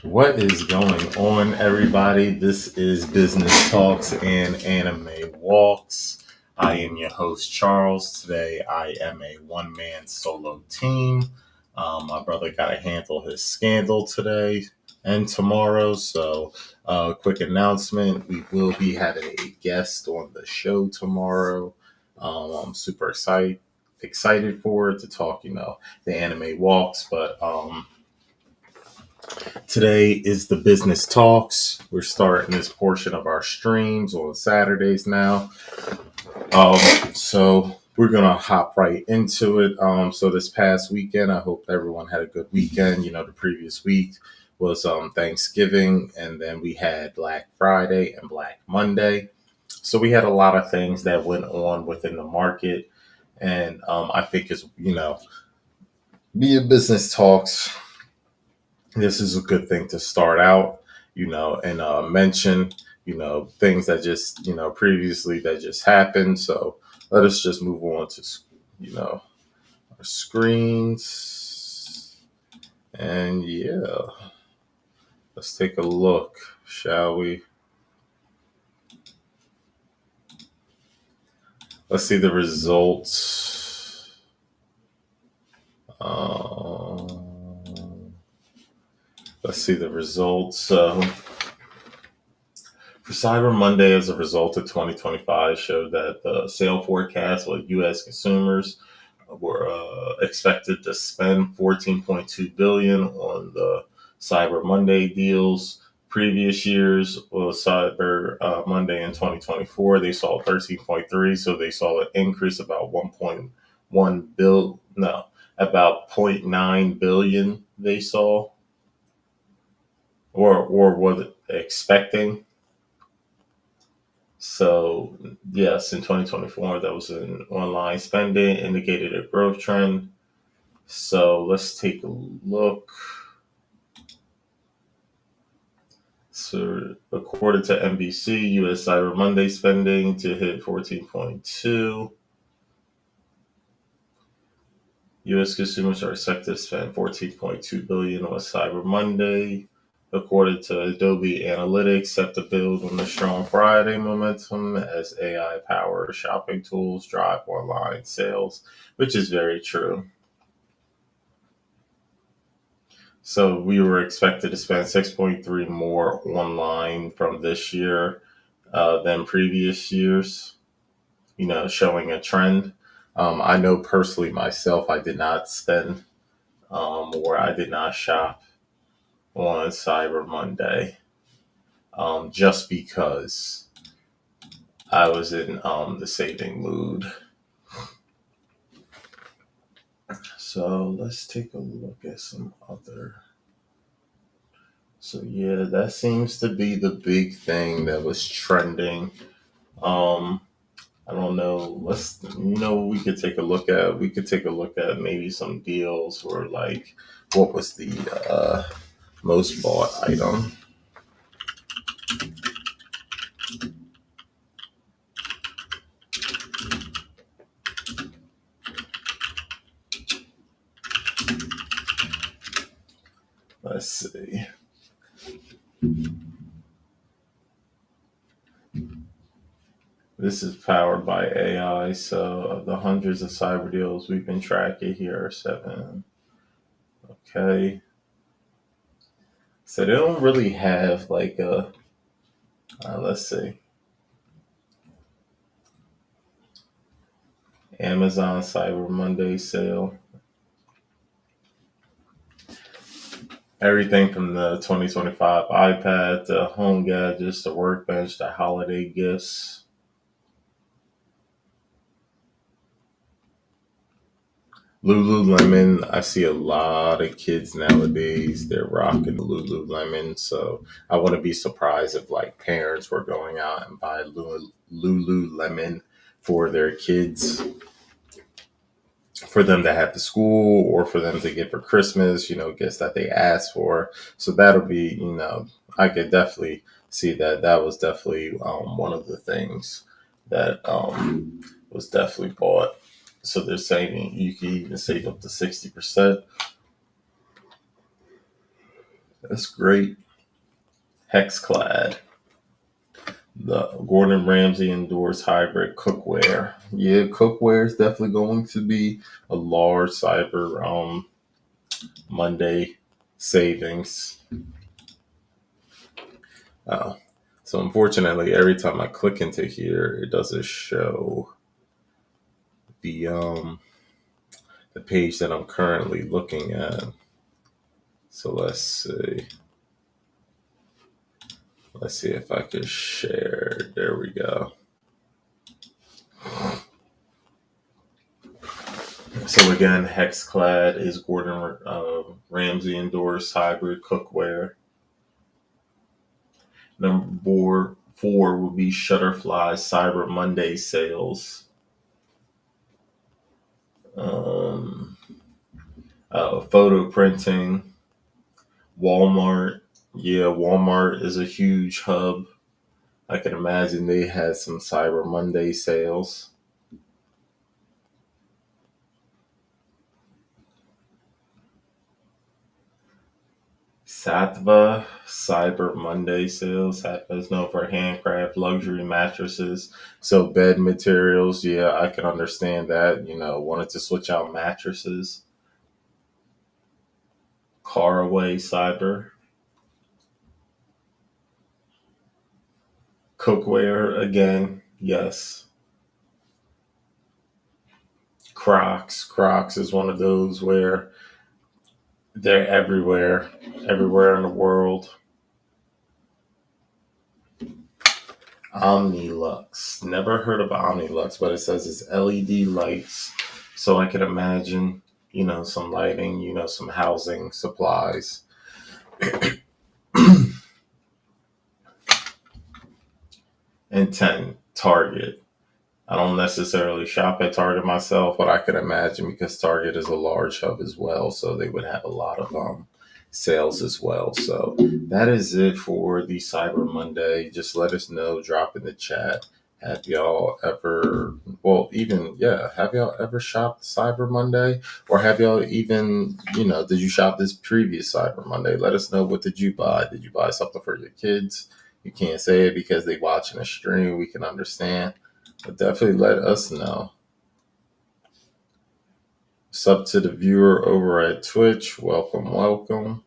What is going on, everybody? This is Business Talks and Anime Walks. I am your host, Charles. Today, I am a one-man solo team. My brother got to handle his scandal today and tomorrow. So, quick announcement: we will be having a guest on the show tomorrow. I'm super excited for it to talk, the anime walks, but today is the business talks. We're starting this portion of our streams on Saturdays now. Um, so we're gonna hop right into it. So this past weekend, I hope everyone had a good weekend. The previous week was Thanksgiving, and then we had Black Friday and Black Monday. So we had a lot of things that went on within the market, and I think it's being business talks, this is a good thing to start out, and mention, things that just, previously that just happened. So let us just move on to, our screens. And yeah, let's take a look, shall we? Let's see the results. Let's see the results. So for Cyber Monday, as a result of 2025, showed that the sale forecast for U.S. consumers were expected to spend 14.2 billion on the Cyber Monday deals. Previous years, Cyber Monday in 2024, they saw 13.3, so they saw an increase about 1.1 bill. No, about 0.9 billion they saw, or was expecting. So, yes, in 2024, that was an online spending, indicated a growth trend. So, let's take a look. So, according to NBC, US Cyber Monday spending to hit 14.2. US consumers are expected to spend 14.2 billion on Cyber Monday. According to Adobe Analytics, set to build on the strong Friday momentum as AI-powered shopping tools drive online sales, which is very true. So we were expected to spend 6.3 more online from this year than previous years, showing a trend. I know personally myself, I did not spend or I did not shop on Cyber Monday, just because I was in the saving mood. So let's take a look at some other. So yeah, that seems to be the big thing that was trending. Um, I don't know. We could take a look at. We could take a look at maybe some deals or like what was the most bought item. Let's see. This is powered by AI, so of the hundreds of cyber deals we've been tracking, here are 7. Okay. So they don't really have like a, let's see, Amazon Cyber Monday sale. Everything from the 2025 iPad to home gadgets to workbench to holiday gifts. Lululemon, I see a lot of kids nowadays, they're rocking Lululemon. So I wouldn't be surprised if like parents were going out and buy Lululemon for their kids, for them to have to school or for them to get for Christmas, gifts that they asked for. So that'll be, I could definitely see that. That was definitely one of the things that was definitely bought. So they're saying you can even save up to 60%. That's great. Hexclad. The Gordon Ramsay endorsed hybrid cookware. Yeah, cookware is definitely going to be a large Cyber Monday savings. Uh, so unfortunately, every time I click into here, it doesn't show the um the page that I'm currently looking at. So let's see. Let's see if I can share. There we go. So again, Hexclad is Gordon Ramsay endorsed hybrid cookware. Number four will be Shutterfly Cyber Monday sales. Um, Photo printing. Walmart. Yeah, Walmart is a huge hub. I can imagine they had some Cyber Monday sales. Sattva Cyber Monday sales. Sattva is known for handcraft luxury mattresses. So bed materials, yeah, I can understand that. Wanted to switch out mattresses. Caraway Cyber. Cookware again, yes. Crocs. Crocs is one of those where they're everywhere in the world. Omnilux. Never heard of Omnilux, but it says it's LED lights. So I could imagine, some lighting, some housing supplies. And 10, Target. I don't necessarily shop at Target myself, but I could imagine because Target is a large hub as well, so they would have a lot of sales as well. So that is it for the Cyber Monday. Just let us know, drop in the chat. Have y'all ever, have y'all ever shopped Cyber Monday? Or have y'all even, did you shop this previous Cyber Monday? Let us know, what did you buy? Did you buy something for your kids? You can't say it because they watching a stream. We can understand. But definitely let us know. Sub to the viewer over at Twitch. Welcome, welcome.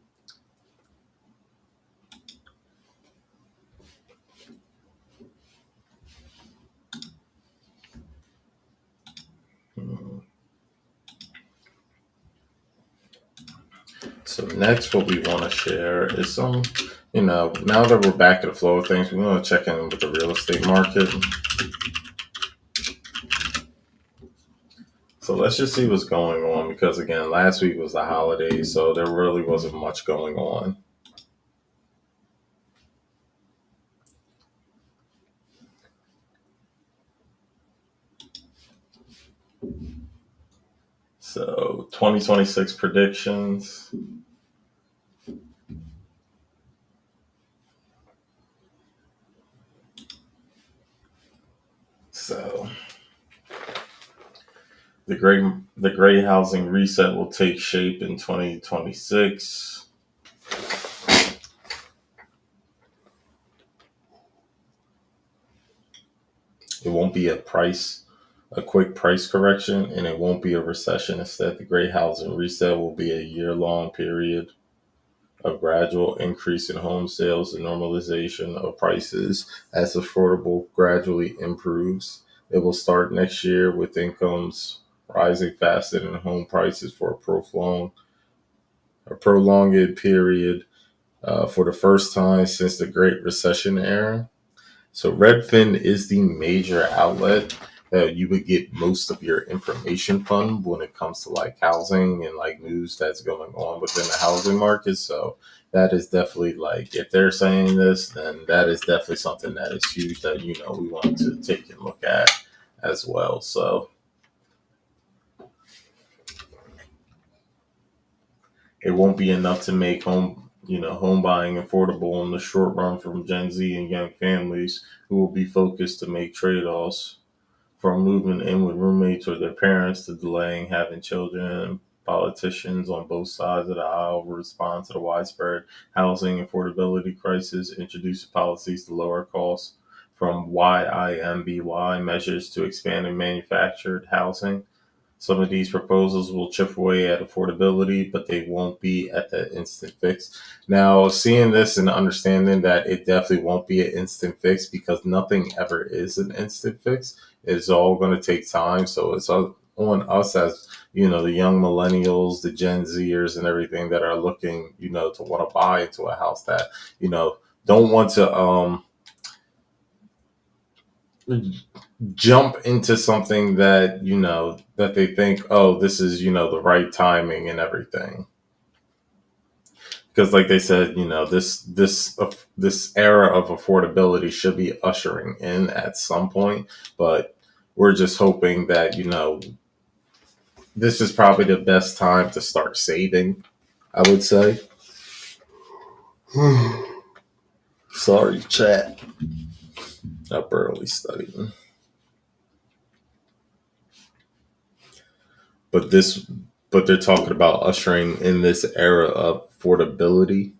So next, what we want to share is some, now that we're back to the flow of things, we want to check in with the real estate market. So let's just see what's going on, because again, last week was the holidays, so there really wasn't much going on. So 2026 predictions. So the great housing reset will take shape in 2026. It won't be a quick price correction, and it won't be a recession. Instead, the great housing reset will be a year-long period of gradual increase in home sales and normalization of prices as affordable gradually improves. It will start next year with incomes rising faster than home prices for a prolonged period for the first time since the Great Recession era. So Redfin is the major outlet that you would get most of your information from when it comes to like housing and like news that's going on within the housing market. So that is definitely, like, if they're saying this, then that is definitely something that is huge that, we want to take a look at as well. So it won't be enough to make home buying affordable in the short run from Gen Z and young families who will be focused to make trade-offs, from moving in with roommates or their parents to delaying having children. Politicians on both sides of the aisle will respond to the widespread housing affordability crisis, introduce policies to lower costs from YIMBY measures to expanding manufactured housing. Some of these proposals will chip away at affordability, but they won't be at the instant fix. Now, seeing this and understanding that it definitely won't be an instant fix because nothing ever is an instant fix. It's all going to take time. So it's on us as, the young millennials, the Gen Zers and everything that are looking, to want to buy into a house that, don't want to, jump into something that that they think, oh, this is the right timing and everything, because like they said, this era of affordability should be ushering in at some point, but we're just hoping that this is probably the best time to start saving, I would say. Sorry, chat, up early studying. But they're talking about ushering in this era of affordability,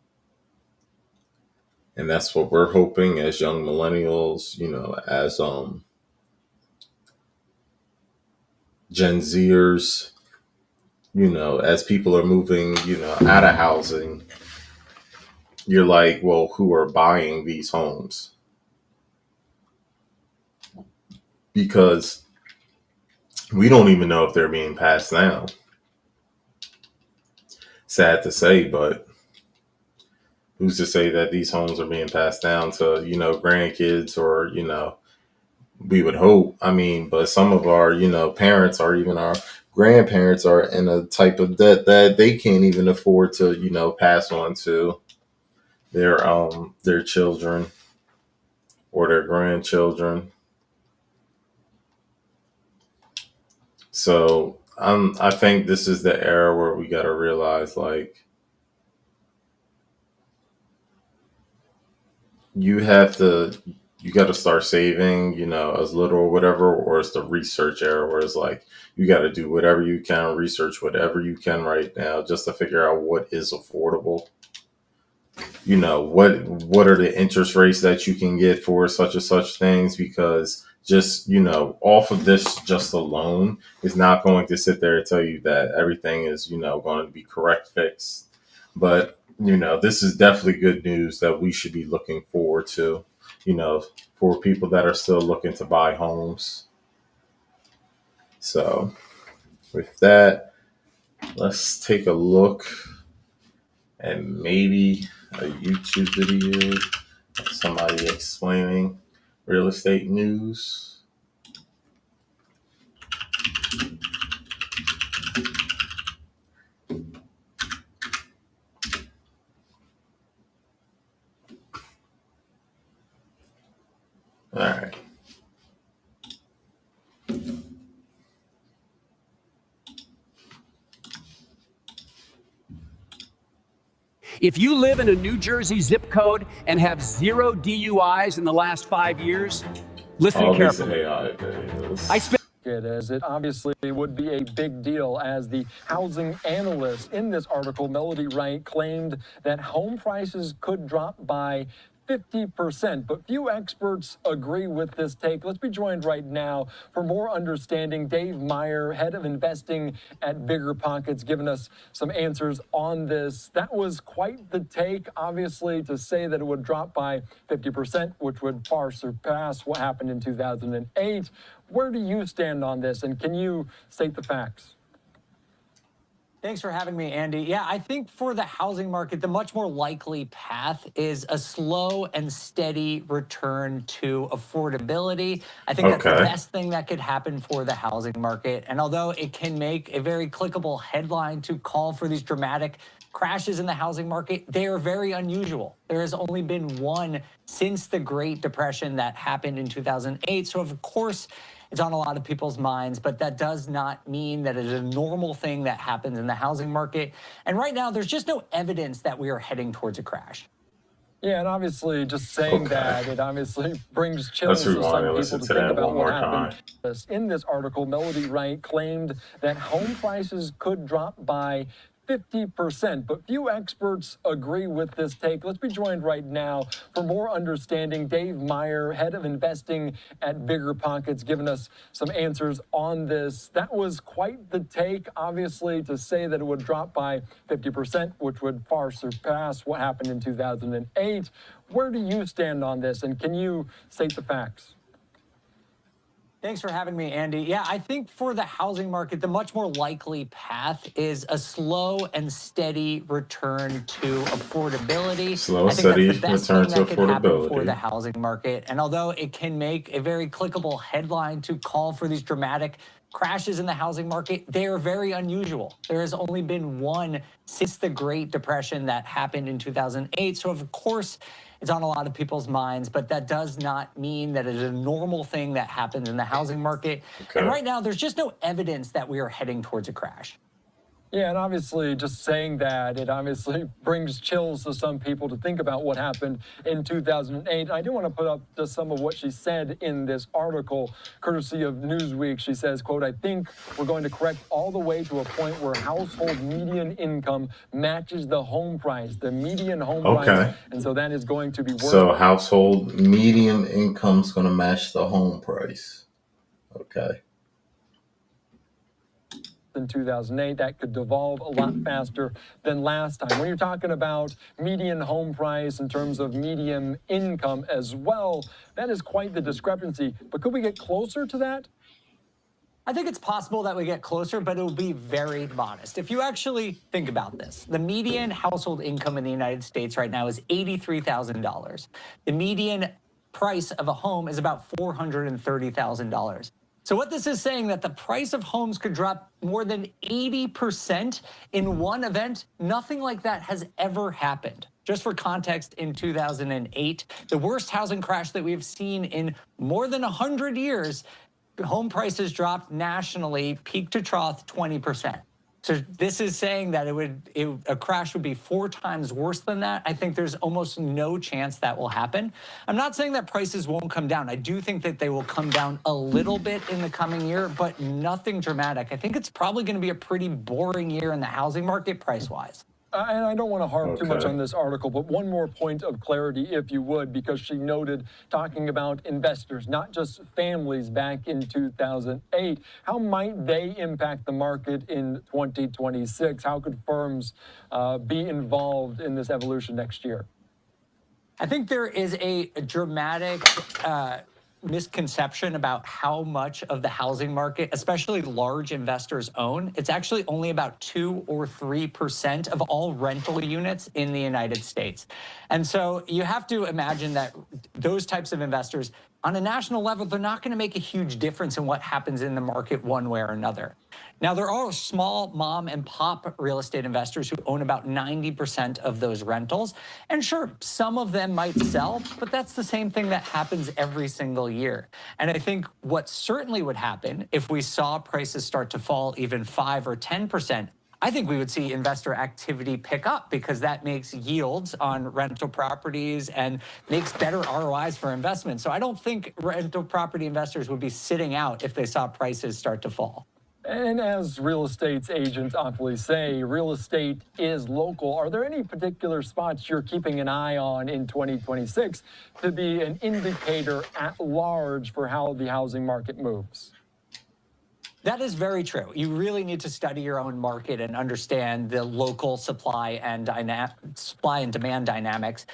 and that's what we're hoping as young millennials, as Gen Zers, as people are moving, out of housing. You're like, well, who are buying these homes? Because we don't even know if they're being passed down. Sad to say, but who's to say that these homes are being passed down to, grandkids, or, we would hope. I mean, but some of our, parents, or even our grandparents, are in a type of debt that they can't even afford to, pass on to their children or their grandchildren. So I think this is the era where we got to realize, like, you got to start saving, as little or whatever, or it's the research era where it's like you got to do whatever you can, research whatever you can right now just to figure out what is affordable. What are the interest rates that you can get for such and such things, because just off of this just alone is not going to sit there and tell you that everything is going to be correct fixed. But this is definitely good news that we should be looking forward to, for people that are still looking to buy homes. So with that, let's take a look at maybe a YouTube video of somebody explaining real estate news. All right. If you live in a New Jersey zip code and have 0 DUIs in the last 5 years, listen carefully. I spent it, as it obviously would be a big deal, as the housing analyst in this article, Melody Wright, claimed that home prices could drop by 50%, but few experts agree with this take. Let's be joined right now for more understanding. Dave Meyer, head of investing at Bigger Pockets, giving us some answers on this. That was quite the take, obviously, to say that it would drop by 50%, which would far surpass what happened in 2008. Where do you stand on this, and can you state the facts? Thanks for having me, Andy. Yeah, I think for the housing market, the much more likely path is a slow and steady return to affordability. I think that's the best thing that could happen for the housing market. And although it can make a very clickable headline to call for these dramatic crashes in the housing market, they are very unusual. There has only been one since the Great Depression that happened in 2008. So, of course, it's on a lot of people's minds, but that does not mean that it is a normal thing that happens in the housing market. And right now, there's just no evidence that we are heading towards a crash. Yeah, and obviously just saying Okay. that, it obviously brings Let's chills to rewind some and people listen to to think that about one what more happened. time. In this article, Melody Wright claimed that home prices could drop by 50%, but few experts agree with this take. Let's be joined right now for more understanding. Dave Meyer, head of investing at Bigger Pockets, giving us some answers on this. That was quite the take, obviously, to say that it would drop by 50%, which would far surpass what happened in 2008. Where do you stand on this, and can you state the facts? Thanks for having me, Andy. Yeah, I think for the housing market, the much more likely path is a slow and steady return to affordability. Slow and I think that's the steady best return thing to that could happen for the affordability. housing market. And although it can make a very clickable headline to call for these dramatic crashes in the housing market, they are very unusual. There has only been one since the Great Depression that happened in 2008. So, of course, it's on a lot of people's minds, but that does not mean that it is a normal thing that happens in the housing market. And Okay. right now, there's just no evidence that we are heading towards a crash. Yeah, and obviously, just saying that, it obviously brings chills to some people to think about what happened in 2008. I do want to put up just some of what she said in this article, courtesy of Newsweek. She says, quote, "I think we're going to correct all the way to a point where household median income matches the home price, the median home price. Okay. And so that is going to be worth So household median income's going to match the home price. Okay. in 2008. That could devolve a lot faster than last time. When you're talking about median home price in terms of median income as well, that is quite the discrepancy. But could we get closer to that? I think it's possible that we get closer, but it will be very modest. If you actually think about this, the median household income in the United States right now is $83,000. The median price of a home is about $430,000. So what this is saying that the price of homes could drop more than 80% in one event, nothing like that has ever happened. Just for context, in 2008, the worst housing crash that we've seen in more than 100 years, home prices dropped nationally, peak to trough, 20%. So this is saying that a crash would be 4 times worse than that. I think there's almost no chance that will happen. I'm not saying that prices won't come down. I do think that they will come down a little bit in the coming year, but nothing dramatic. I think it's probably going to be a pretty boring year in the housing market price-wise. And I don't want to harp too much Okay. on this article, but one more point of clarity, if you would, because she noted talking about investors, not just families back in 2008. How might they impact the market in 2026? How could firms be involved in this evolution next year? I think there is a dramatic misconception about how much of the housing market, especially large investors, own. It's actually only about 2 or 3% of all rental units in the United States. And so you have to imagine that those types of investors, on a national level, they're not going to make a huge difference in what happens in the market one way or another. Now, there are small mom and pop real estate investors who own about 90% of those rentals. And sure, some of them might sell, but that's the same thing that happens every single year. And I think what certainly would happen if we saw prices start to fall even 5 or 10%, I think we would see investor activity pick up because that makes yields on rental properties and makes better ROIs for investment. So I don't think rental property investors would be sitting out if they saw prices start to fall. And as real estate agents often say, real estate is local. Are there any particular spots you're keeping an eye on in 2026 to be an indicator at large for how the housing market moves? That is very true. You really need to study your own market and understand the local supply and demand dynamics.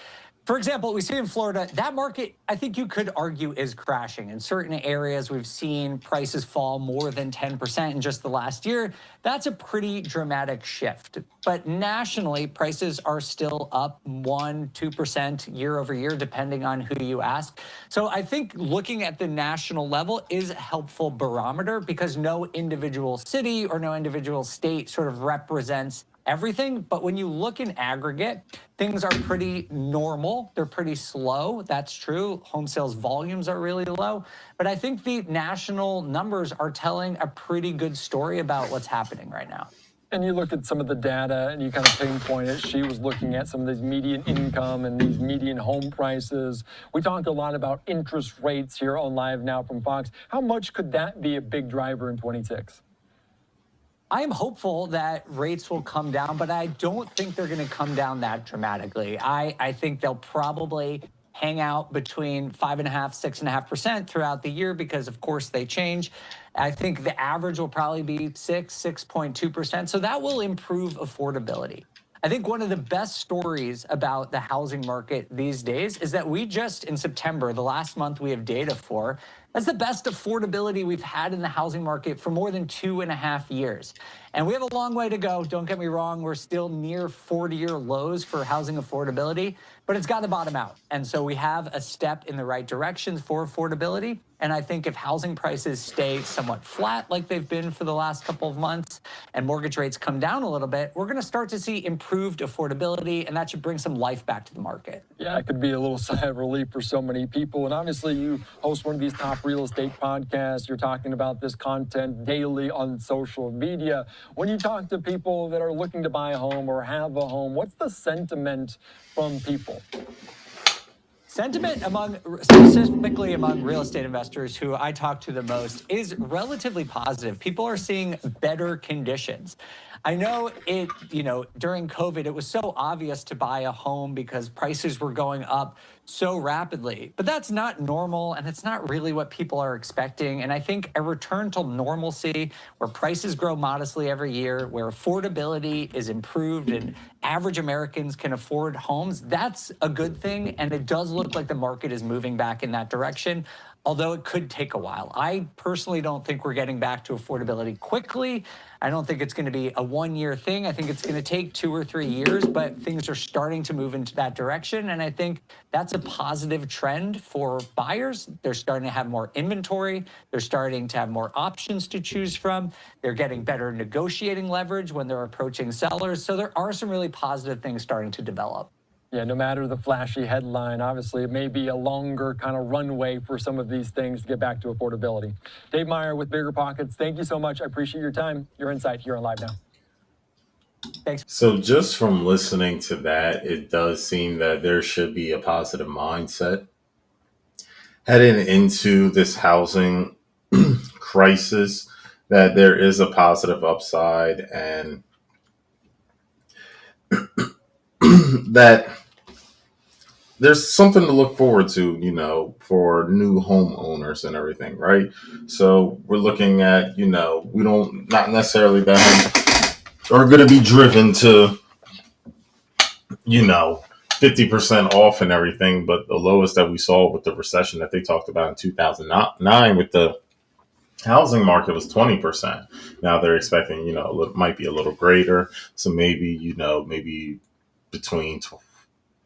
For example, we see in Florida, that market, I think you could argue, is crashing. In certain areas, we've seen prices fall more than 10% in just the last year. That's a pretty dramatic shift. But nationally, prices are still up 1%, 2% year over year, depending on who you ask. So I think looking at the national level is a helpful barometer because no individual city or no individual state sort of represents everything. But when you look in aggregate, things are pretty normal. They're pretty slow. That's true. Home sales volumes are really low. But I think the national numbers are telling a pretty good story about what's happening right now. And you look at some of the data and you kind of pinpoint it. She was looking at some of these median income and these median home prices. We talked a lot about interest rates here on Live Now from Fox. How much could that be a big driver in 26? I am hopeful that rates will come down, but I don't think they're going to come down that dramatically. I think they'll probably hang out between 5.5%, 6.5% throughout the year because, of course, they change. I think the average will probably be 6.2%. So that will improve affordability. I think one of the best stories about the housing market these days is that we just in September, the last month we have data for, that's the best affordability we've had in the housing market for more than 2.5 years. And we have a long way to go. Don't get me wrong. We're still near 40-year lows for housing affordability, but it's got to bottom out. And so we have a step in the right direction for affordability. And I think if housing prices stay somewhat flat like they've been for the last couple of months and mortgage rates come down a little bit, we're going to start to see improved affordability, and that should bring some life back to the market. Yeah, it could be a little sigh of relief for so many people. And obviously, you host one of these top real estate podcasts. You're talking about this content daily on social media. When you talk to people that are looking to buy a home or have a home, what's the sentiment from people? Sentiment specifically among real estate investors who I talk to the most is relatively positive. People are seeing better conditions. I know during COVID, it was so obvious to buy a home because prices were going up so rapidly, but that's not normal. And it's not really what people are expecting. And I think a return to normalcy where prices grow modestly every year, where affordability is improved and average Americans can afford homes, that's a good thing. And it does look like the market is moving back in that direction, although it could take a while. I personally don't think we're getting back to affordability quickly. I don't think it's going to be a one-year thing. I think it's going to take 2 or 3 years, but things are starting to move into that direction. And I think that's a positive trend for buyers. They're starting to have more inventory. They're starting to have more options to choose from. They're getting better negotiating leverage when they're approaching sellers. So there are some really positive things starting to develop. Yeah, no matter the flashy headline, obviously it may be a longer kind of runway for some of these things to get back to affordability. Dave Meyer with Bigger Pockets, thank you so much. I appreciate your time, your insight here on Live Now. Thanks. So just from listening to that, it does seem that there should be a positive mindset heading into this housing crisis, that there is a positive upside, and that there's something to look forward to, for new homeowners and everything, right? So we're looking at, we don't, not necessarily that are going to be driven to, 50% off and everything, but the lowest that we saw with the recession that they talked about in 2009 with the housing market was 20%. Now they're expecting, might be a little greater. So maybe, maybe between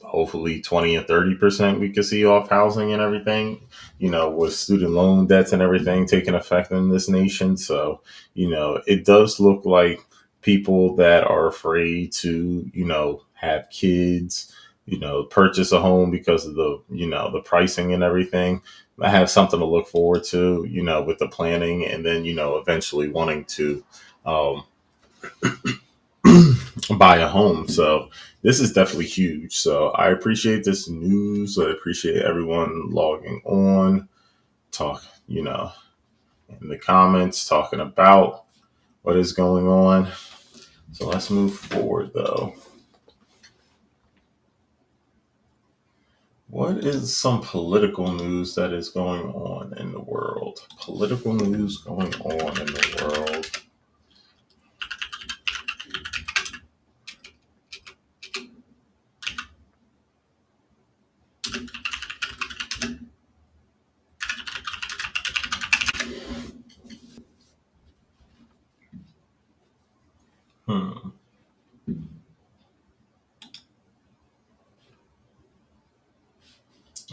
hopefully 20 and 30% we could see off housing and everything, with student loan debts and everything taking effect in this nation. So, it does look like people that are afraid to, have kids, purchase a home because of the pricing and everything. I have something to look forward to, with the planning, and then, eventually wanting to buy a home. So this is definitely huge. So I appreciate this news. I appreciate everyone logging on, in the comments, talking about what is going on. So let's move forward though. What is some political news that is going on in the world? Political news going on in the world.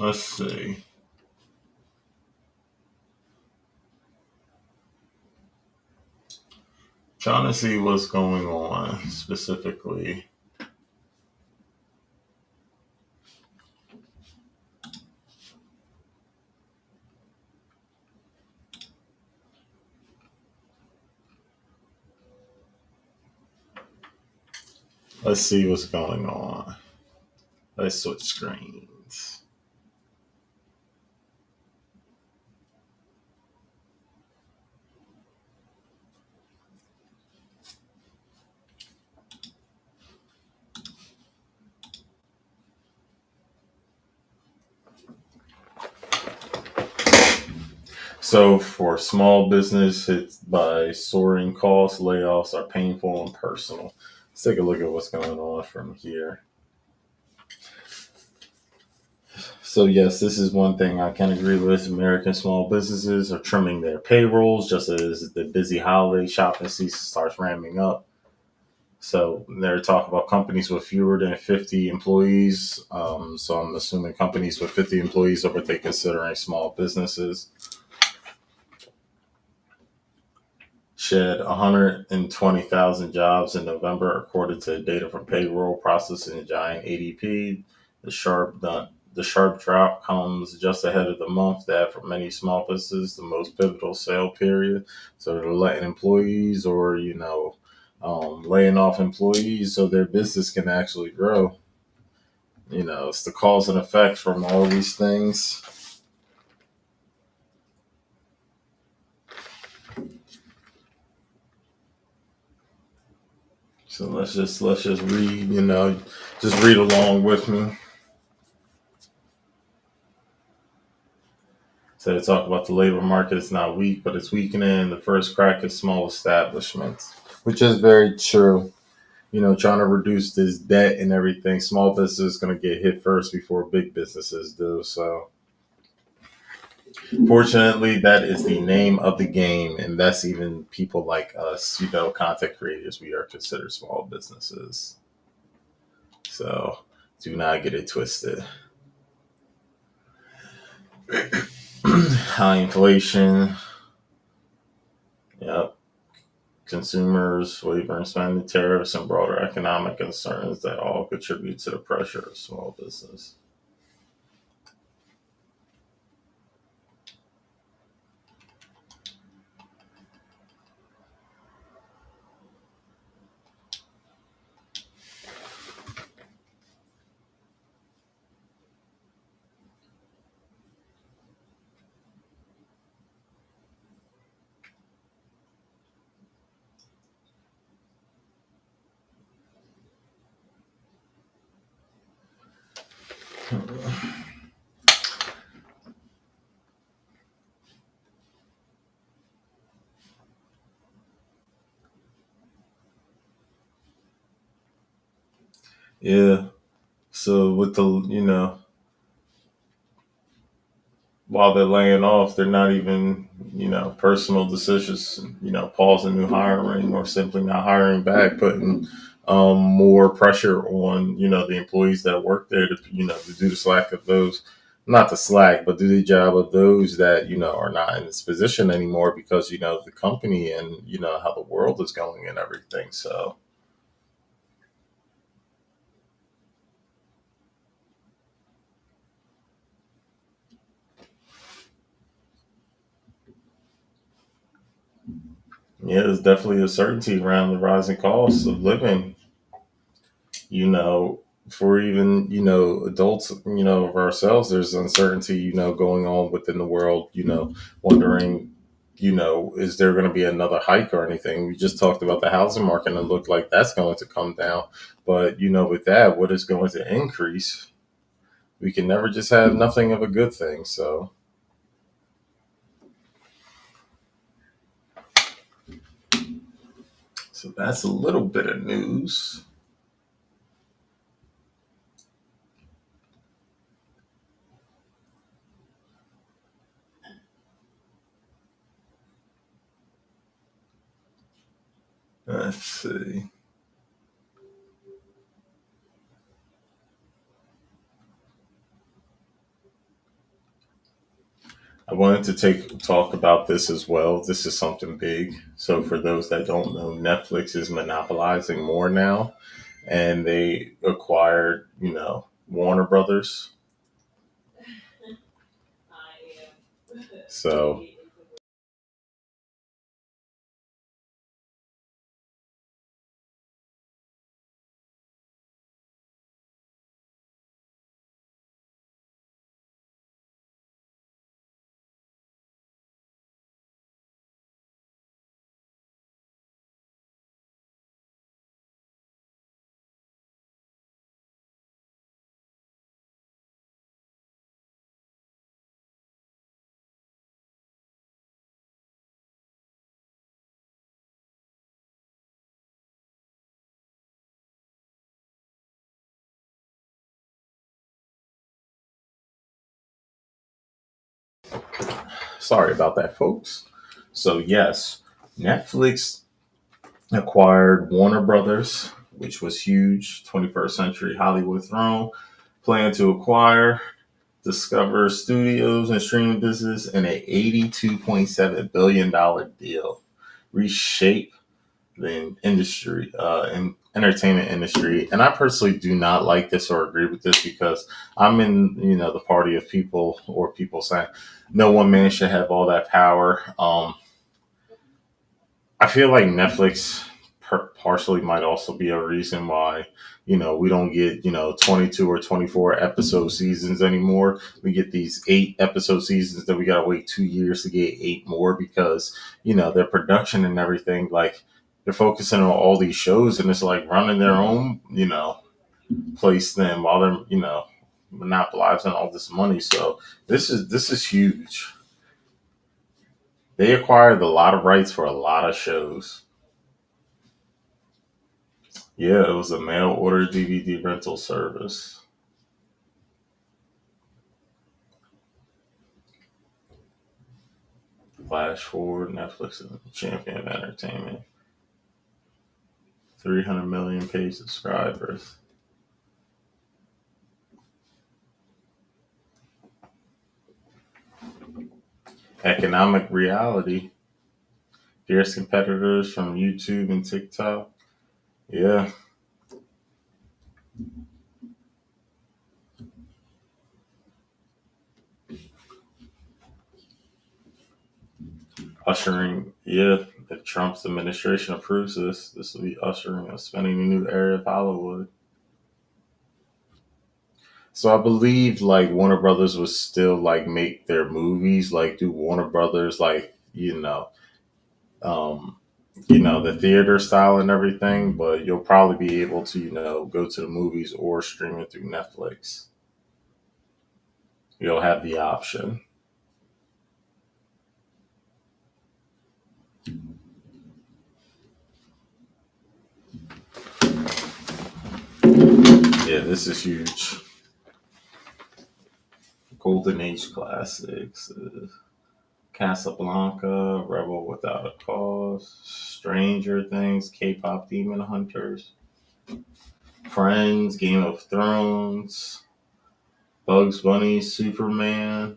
Let's see. Trying to see what's going on specifically. Let's see what's going on. Let's switch screens. So for small business hit by soaring costs, layoffs are painful and personal. Let's take a look at what's going on from here. So yes, this is one thing I can agree with. American small businesses are trimming their payrolls just as the busy holiday shopping season starts ramping up. So they're talking about companies with fewer than 50 employees. So I'm assuming companies with 50 employees are what they considering small businesses. Shed 120,000 jobs in November, according to data from payroll processing giant ADP. The sharp drop comes just ahead of the month that for many small businesses the most pivotal sale period. So they're letting employees or laying off employees so their business can actually grow. It's the cause and effect from all these things. So let's just read, just read along with me. So they talk about the labor market is not weak, but it's weakening. The first crack is small establishments, which is very true. Trying to reduce this debt and everything, small business is going to get hit first before big businesses do. So fortunately, that is the name of the game. And that's even people like us, content creators, we are considered small businesses. So do not get it twisted. High inflation. Yep. Consumers, wavering spending, tariffs, and broader economic concerns that all contribute to the pressure of small business. Yeah. So with the while they're laying off, they're not even personal decisions. Pausing new hiring or simply not hiring back, putting more pressure on the employees that work there to do the slack of those. Not the slack, but do the job of those that are not in this position anymore because the company and how the world is going and everything. Yeah, there's definitely a certainty around the rising costs of living, you know, for even, adults, of ourselves, there's uncertainty, going on within the world, wondering, is there going to be another hike or anything? We just talked about the housing market and it looked like that's going to come down. But, with that, what is going to increase? We can never just have nothing of a good thing. So that's a little bit of news. Let's see. I wanted to talk about this as well. This is something big. So for those that don't know, Netflix is monopolizing more now, and they acquired, Warner Brothers. So Sorry about that, folks. So yes, Netflix acquired Warner Brothers, which was huge. 21st Century Hollywood Throne planned to acquire Discover Studios and streaming business in an $82.7 billion deal, reshape the industry, in entertainment industry. And I personally do not like this or agree with this because I'm in, the party of people or people saying no one man should have all that power. I feel like Netflix partially might also be a reason why, we don't get, 22 or 24 episode seasons anymore. We get these 8 episode seasons that we got to wait 2 years to get 8 more because, their production and everything, like they're focusing on all these shows and it's like running their own, place then while they're, monopolizing all this money. So this is huge. They acquired a lot of rights for a lot of shows. Yeah, it was a mail order DVD rental service. Flash forward, Netflix is the champion of entertainment. 300 million paid subscribers. Economic reality. Fierce competitors from YouTube and TikTok. Yeah. Ushering, yeah, if Trump's administration approves this will be ushering a spending a new era of Hollywood. So I believe like Warner Brothers would still like make their movies, like do Warner Brothers like, um, the theater style and everything, but you'll probably be able to, go to the movies or stream it through Netflix. You'll have the option. Yeah, this is huge. Golden Age classics. Casablanca, Rebel Without a Cause, Stranger Things, K-pop Demon Hunters, Friends, Game of Thrones, Bugs Bunny, Superman.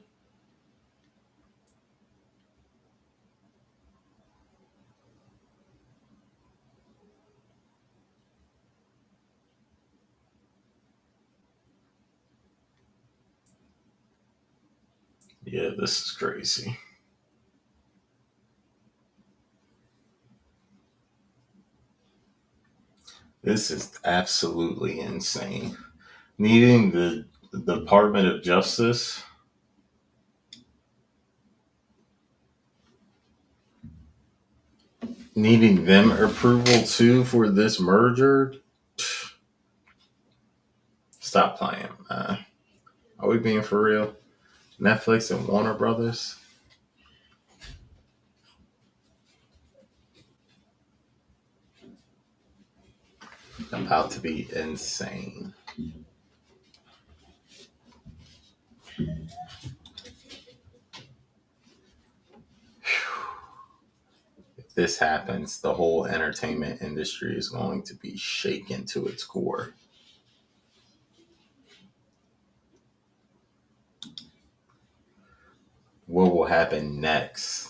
Yeah, this is crazy. This is absolutely insane. Needing the Department of Justice, needing them approval too for this merger. Stop playing. Are we being for real? Netflix and Warner Brothers about to be insane. If this happens, the whole entertainment industry is going to be shaken to its core. What will happen next?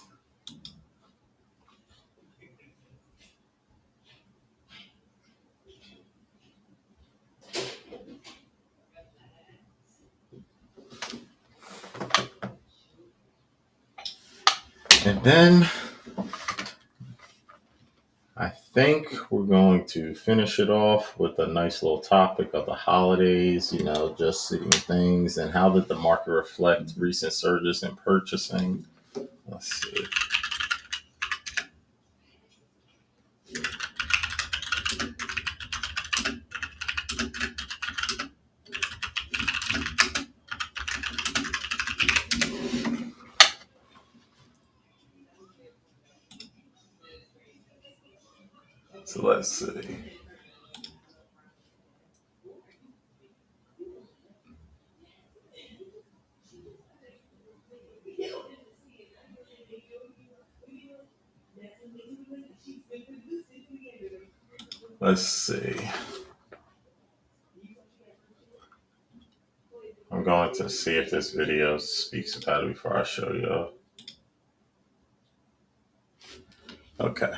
And then I think we're going to finish it off with a nice little topic of the holidays, just seeing things and how did the market reflect recent surges in purchasing. Let's see. So let's see. Let's see. I'm going to see if this video speaks about it before I show you. Okay.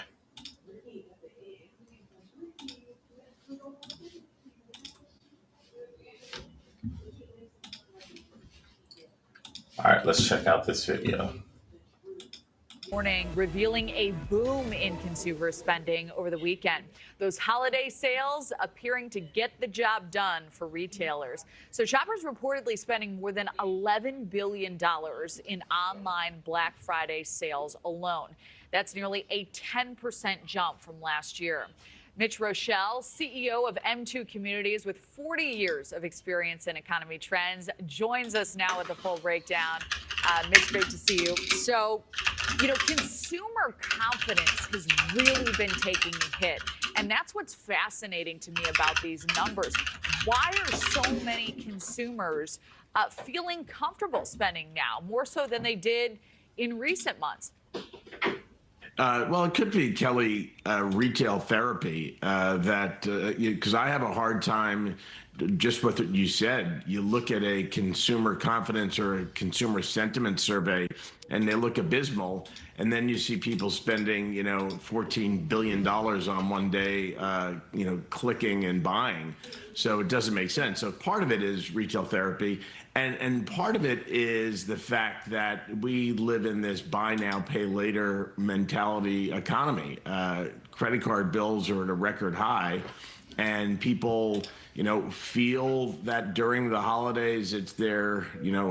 All right, let's check out this video. Morning, revealing a boom in consumer spending over the weekend. Those holiday sales appearing to get the job done for retailers. So shoppers reportedly spending more than $11 billion in online Black Friday sales alone. That's nearly a 10% jump from last year. Mitch Rochelle, CEO of M2 Communities with 40 years of experience in economy trends, joins us now with a full breakdown. Mitch, great to see you. So, consumer confidence has really been taking a hit. And that's what's fascinating to me about these numbers. Why are so many consumers feeling comfortable spending now, more so than they did in recent months? Well, it could be, Kelly, retail therapy because I have a hard time just with what you said. You look at a consumer confidence or a consumer sentiment survey and they look abysmal. And then you see people spending, $14 billion on one day, clicking and buying. So it doesn't make sense. So part of it is retail therapy. And part of it is the fact that we live in this buy now, pay later mentality economy. Credit card bills are at a record high, and people, feel that during the holidays, it's their,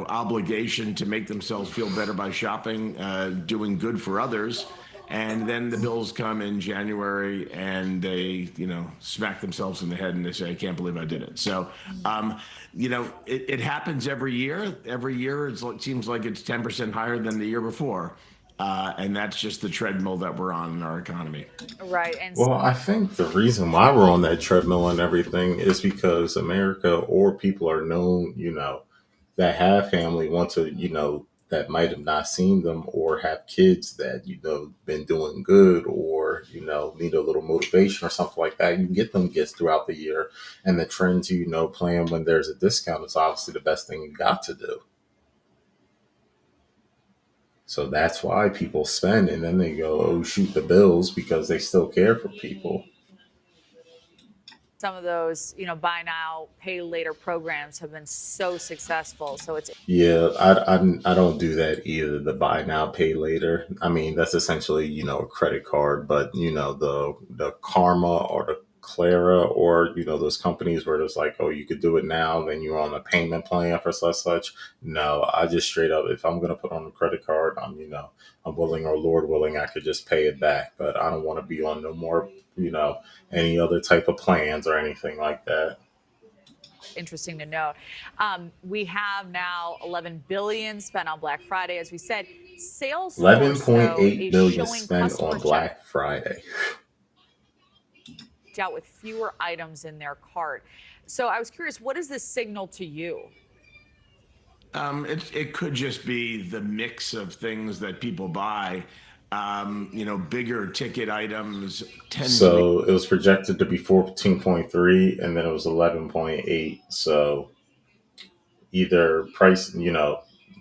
obligation to make themselves feel better by shopping, doing good for others. And then the bills come in January and they, smack themselves in the head and they say, I can't believe I did it. So, it happens every year. Every year it seems like it's 10% higher than the year before. And that's just the treadmill that we're on in our economy. Right. And Well, I think the reason why we're on that treadmill and everything is because America or people are known, that have family want to, that might have not seen them or have kids that, been doing good or, need a little motivation or something like that. You can get them gifts throughout the year. And the trend to, plan when there's a discount is obviously the best thing you got to do. So that's why people spend and then they go, oh, shoot the bills because they still care for people. some of those, buy now, pay later programs have been so successful. So it's I don't do that either. The buy now, pay later. I mean, that's essentially a credit card, but the Karma or the Clara or those companies where it's like, oh, you could do it now, then you're on a payment plan for such. No, I just straight up, if I'm gonna put on a credit card, I'm willing or Lord willing, I could just pay it back. But I don't want to be on no more any other type of plans or anything like that. interesting to note. We have now 11 billion spent on Black Friday, as we said. Salesforce, though, 11.8 is billion showing spent on customers Black Friday. checked out with fewer items in their cart. So I was curious, what does this signal to you? It could just be the mix of things that people buy. Bigger ticket items tend to be. So it was projected to be 14.3 and then it was 11.8. So either price,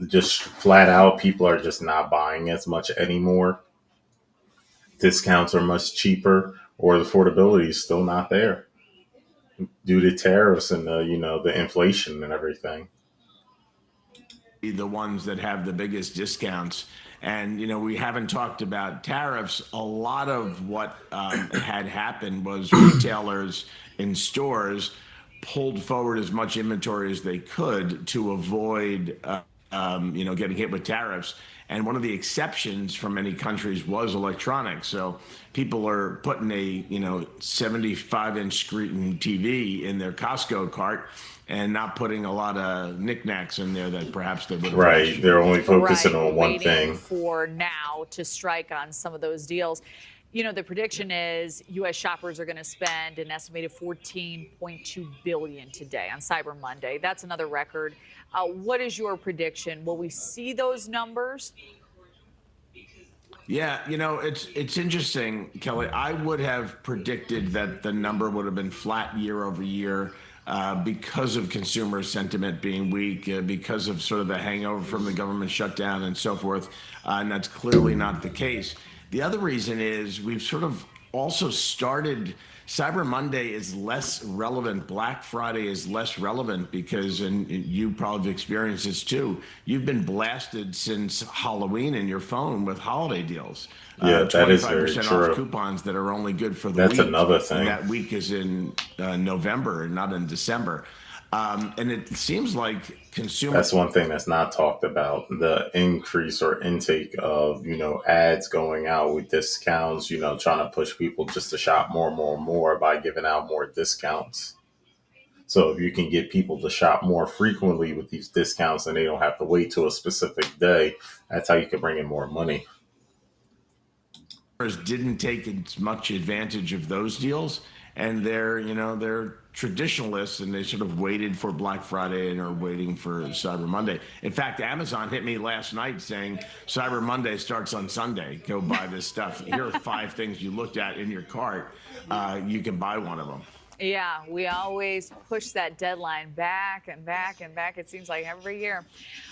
just flat out, people are just not buying as much anymore. Discounts are much cheaper or the affordability is still not there due to tariffs and the inflation and everything. The ones that have the biggest discounts. And, we haven't talked about tariffs. A lot of what had happened was retailers in stores pulled forward as much inventory as they could to avoid, getting hit with tariffs. And one of the exceptions from many countries was electronics. So people are putting a 75-inch screen TV in their Costco cart and not putting a lot of knickknacks in there that perhaps they would have. Right. They're only focusing on one waiting thing. For now to strike on some of those deals. The prediction is U.S. shoppers are going to spend an estimated $14.2 billion today on Cyber Monday. That's another record. What is your prediction? Will we see those numbers? Yeah, it's interesting, Kelly. I would have predicted that the number would have been flat year over year because of consumer sentiment being weak, because of sort of the hangover from the government shutdown and so forth. And that's clearly not the case. The other reason is we've sort of also started. Cyber Monday is less relevant. Black Friday is less relevant because, and you probably have experienced this too, you've been blasted since Halloween in your phone with holiday deals. Yeah, that is very 25% off true. coupons that are only good for the That's week. another And thing. that week is in November and not in December. And it seems like consumer That's one thing that's not talked about. The increase or intake of, ads going out with discounts, trying to push people just to shop more and more and more by giving out more discounts. So if you can get people to shop more frequently with these discounts and they don't have to wait till a specific day, that's how you can bring in more money. didn't take as much advantage of those deals, and they're traditionalists, and they sort of waited for Black Friday and are waiting for Cyber Monday. In fact, Amazon hit me last night saying Cyber Monday starts on Sunday. Go buy this stuff. Here are 5 things you looked at in your cart. You can buy one of them. Yeah, we always push that deadline back and back and back. It seems like every year.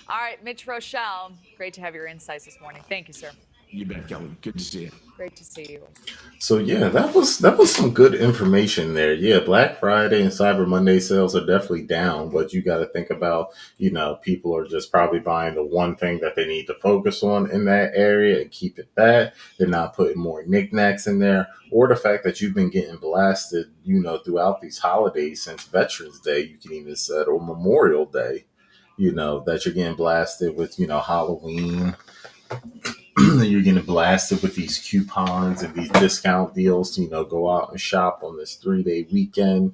All right, Mitch Rochelle, great to have your insights this morning. Thank you, sir. You bet, Kelly. Good to see you. Great to see you. So yeah, that was some good information there. Yeah, Black Friday and Cyber Monday sales are definitely down, but you got to think about, people are just probably buying the one thing that they need to focus on in that area and keep it that. They're not putting more knickknacks in there, or the fact that you've been getting blasted, throughout these holidays since Veterans Day, you can even say, or Memorial Day, that you're getting blasted with, Halloween. You're getting blasted with these coupons and these discount deals to, go out and shop on this 3-day weekend,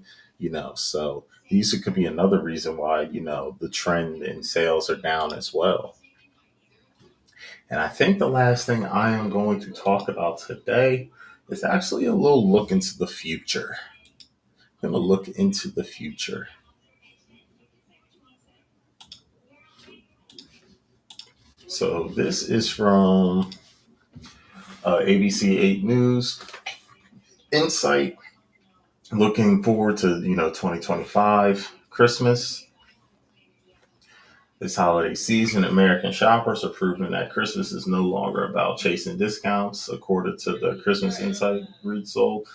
so these could be another reason why, the trend in sales are down as well. And I think the last thing I am going to talk about today is actually a little look into the future. I'm going to look into the future. So this is from ABC 8 News Insight. Looking forward to 2025 Christmas. This holiday season, American shoppers are proving that Christmas is no longer about chasing discounts. According to the Christmas Insight result,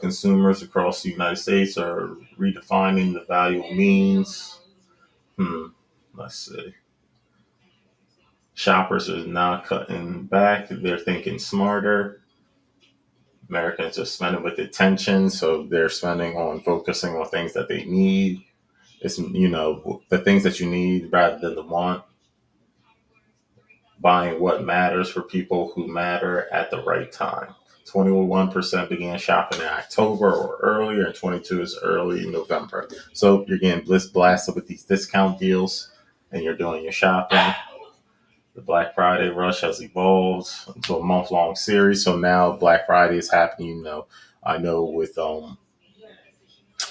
consumers across the United States are redefining the value means. Let's see. Shoppers are not cutting back; they're thinking smarter. Americans are spending with attention, so they're spending on focusing on things that they need. It's, the things that you need rather than the want. Buying what matters for people who matter at the right time. 21% began shopping in October or earlier, and 22 is early November. So you're getting blasted with these discount deals, and you're doing your shopping. The Black Friday rush has evolved into a month-long series. So now Black Friday is happening. I know with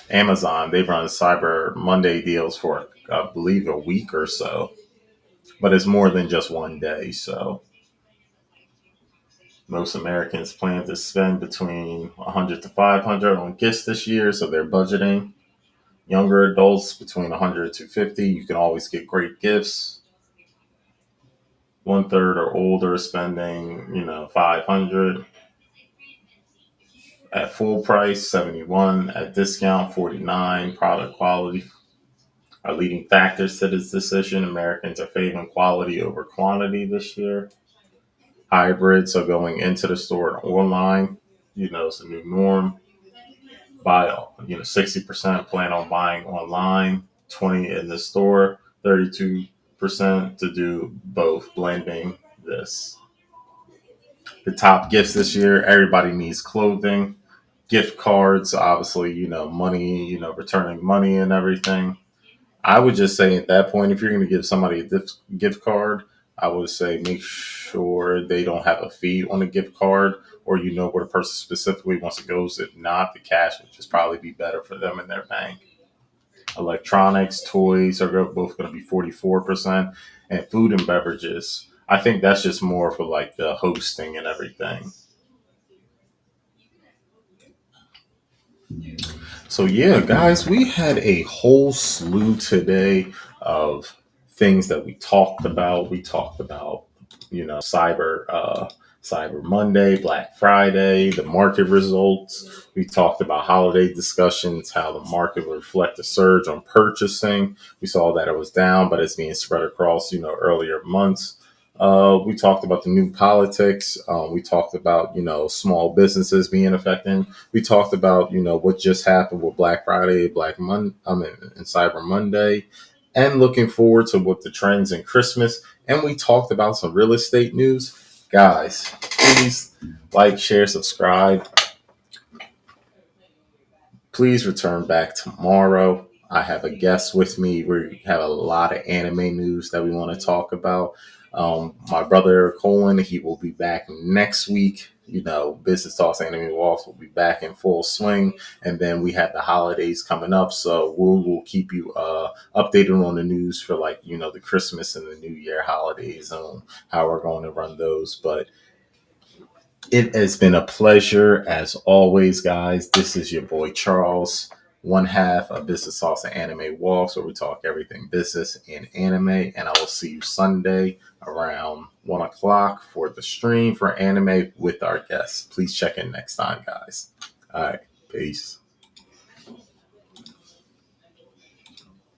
Amazon, they've run Cyber Monday deals for, I believe, a week or so, but it's more than just one day. So most Americans plan to spend between 100 to 500 on gifts this year, so they're budgeting. Younger adults between 100 to 50, you can always get great gifts. 1/3 or older spending, 500 at full price, 71 at discount, 49. Product quality are leading factors to this decision. Americans are favoring quality over quantity this year. Hybrids are going into the store and online. It's a new norm. Buy, 60% plan on buying online, 20 in the store, 32% to do both, blending this. The top gifts this year, everybody needs clothing, gift cards, obviously, money, returning money and everything. I would just say at that point, if you're going to give somebody a gift card, I would say make sure they don't have a fee on the gift card, or where the person specifically wants to go. If not, the cash would just probably be better for them in their bank. Electronics, toys are both going to be 44%, and food and beverages. I think that's just more for like the hosting and everything. So yeah, guys, we had a whole slew today of things that we talked about. We talked about, Cyber Monday, Black Friday, the market results. We talked about holiday discussions, how the market will reflect a surge on purchasing. We saw that it was down, but it's being spread across, earlier months. We talked about the new politics. We talked about, small businesses being affected. We talked about, what just happened with Black Friday, and Cyber Monday, and looking forward to what the trends in Christmas. And we talked about some real estate news. Guys, please like, share, subscribe. Please return back tomorrow. I have a guest with me. We have a lot of anime news that we want to talk about. My brother Eric Cohen, he will be back next week. Business Talks Anime Walks will be back in full swing. And then we have the holidays coming up. So we will keep you updated on the news for the Christmas and the New Year holidays and how we're going to run those. But it has been a pleasure as always, guys. This is your boy Charles, one half of Business Sauce and Anime Walks, where we talk everything business and anime. And I will see you Sunday around 1 o'clock for the stream for anime with our guests. Please check in next time, guys. All right. Peace.